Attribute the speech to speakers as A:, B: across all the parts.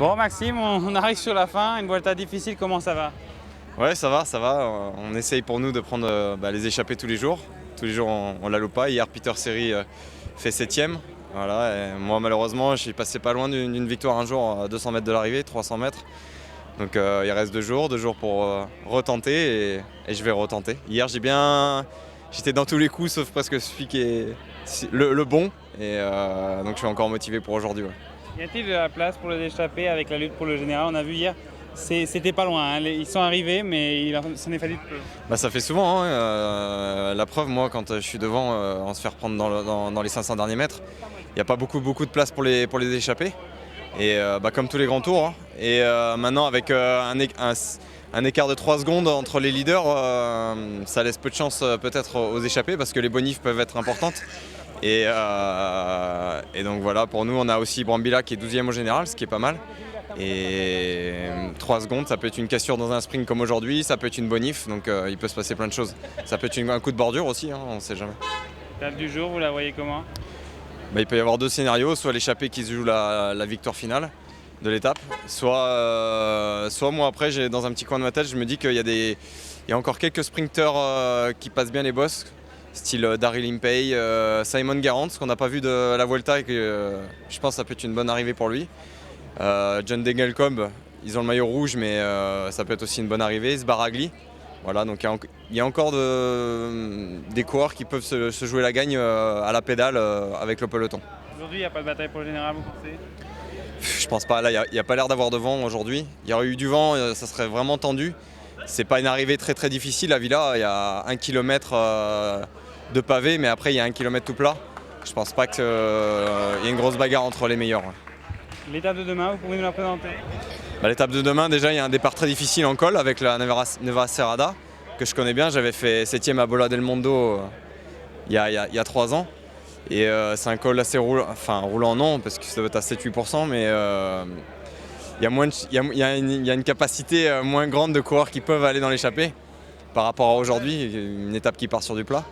A: Bon Maxime, on arrive sur la fin, une Vuelta difficile, comment ça va?
B: Ouais, ça va, ça va. On essaye pour nous de prendre les échappées tous les jours. Tous les jours, on la loupe pas. Hier, Peter Seri fait 7ème. Voilà, et moi, malheureusement, je suis passé pas loin d'une victoire un jour à 200 mètres de l'arrivée, 300 mètres. Donc il reste 2 jours pour retenter et je vais retenter. Hier, j'étais dans tous les coups sauf presque celui qui est le bon. Et donc je suis encore motivé pour aujourd'hui. Ouais.
A: Y a-t-il de la place pour les échappés avec la lutte pour le général? On a vu hier, c'était pas loin, hein. Ils sont arrivés mais il s'en est fallu de peu.
B: Bah, ça fait souvent, hein. La preuve, moi quand je suis devant, on se fait reprendre dans les 500 derniers mètres. Il n'y a pas beaucoup de place pour les échappés. Et comme tous les grands tours. Hein. Et maintenant avec un écart de 3 secondes entre les leaders, ça laisse peu de chance peut-être aux échappés parce que les bonifs peuvent être importantes. Et donc voilà, pour nous on a aussi Brambilla qui est 12e au général, ce qui est pas mal. Et 3 secondes, ça peut être une cassure dans un sprint comme aujourd'hui, ça peut être une bonif, donc il peut se passer plein de choses. Ça peut être un coup de bordure aussi, hein, on ne sait jamais.
A: L'étape du jour, vous la voyez comment?
B: Il peut y avoir 2 scénarios, soit l'échappée qui se joue la victoire finale de l'étape, soit moi après, dans un petit coin de ma tête, je me dis qu'il y a encore quelques sprinteurs qui passent bien les bosses, style Daryl Impey, Simon Garant, ce qu'on n'a pas vu de la Vuelta et que je pense que ça peut être une bonne arrivée pour lui. John Degenkolb, ils ont le maillot rouge mais ça peut être aussi une bonne arrivée. Sbaragli, voilà, donc il y a encore des coureurs qui peuvent se jouer la gagne à la pédale avec le peloton.
A: Aujourd'hui, il n'y a pas de bataille pour le général, vous pensez?
B: Je pense pas, là il n'y a pas l'air d'avoir de vent aujourd'hui. Il y aurait eu du vent, ça serait vraiment tendu. C'est pas une arrivée très très difficile à Villa, il y a 1 km de pavé mais après il y a 1 km tout plat. Je pense pas qu'il y ait une grosse bagarre entre les meilleurs.
A: L'étape de demain, vous pouvez nous la présenter?
B: L'étape de demain, déjà, il y a un départ très difficile en col avec la Nevada Cerrada, que je connais bien. J'avais fait 7ème à Bola del Mondo il y a 3 ans. Et c'est un col assez roulant non, parce que ça doit être à 7-8%, mais il y a une capacité moins grande de coureurs qui peuvent aller dans l'échappée par rapport à aujourd'hui, une étape qui part sur du plat.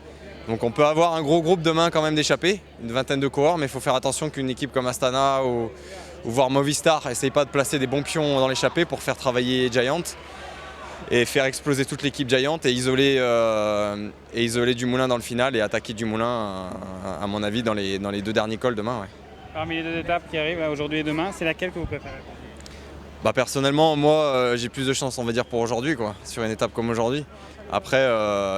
B: Donc on peut avoir un gros groupe demain quand même d'échappés, une vingtaine de coureurs, mais il faut faire attention qu'une équipe comme Astana ou voire Movistar essaye pas de placer des bons pions dans l'échappée pour faire travailler Giant et faire exploser toute l'équipe Giant et isoler Dumoulin dans le final et attaquer Dumoulin à mon avis dans les 2 derniers cols demain. Ouais.
A: Parmi les 2 étapes qui arrivent aujourd'hui et demain, c'est laquelle que vous préférez?
B: Personnellement, moi j'ai plus de chance on va dire pour aujourd'hui sur une étape comme aujourd'hui. Après,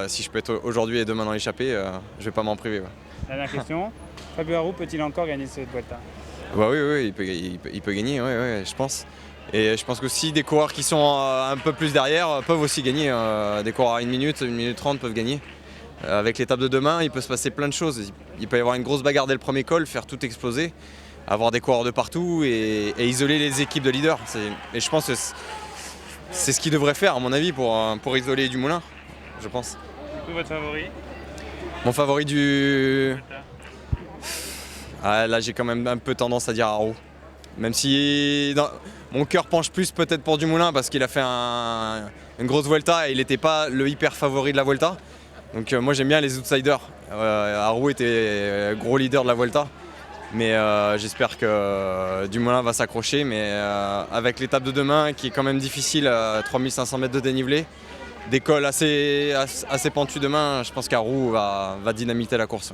B: si je peux être aujourd'hui et demain dans l'échappée, je vais pas m'en priver. Ouais.
A: Dernière question, Fabio Aru peut-il encore gagner cette Vuelta?
B: Oui, il peut gagner, ouais, je pense. Et je pense que si des coureurs qui sont un peu plus derrière peuvent aussi gagner. Des coureurs à 1 minute 30 peuvent gagner. Avec l'étape de demain, il peut se passer plein de choses. Il peut y avoir une grosse bagarre dès le premier col, faire tout exploser, avoir des coureurs de partout et isoler les équipes de leaders. Et je pense que c'est ce qu'il devrait faire, à mon avis, pour isoler Dumoulin, je pense.
A: Du coup, votre favori?
B: Mon favori là j'ai quand même un peu tendance à dire Aru. Même si mon cœur penche plus peut-être pour Dumoulin parce qu'il a fait une grosse Vuelta et il n'était pas le hyper favori de la Vuelta. Donc moi j'aime bien les outsiders. Aru était gros leader de la Vuelta. Mais j'espère que Dumoulin va s'accrocher. Mais avec l'étape de demain qui est quand même difficile, 3500 mètres de dénivelé, des cols assez pentus demain, je pense qu'Aru va dynamiter la course.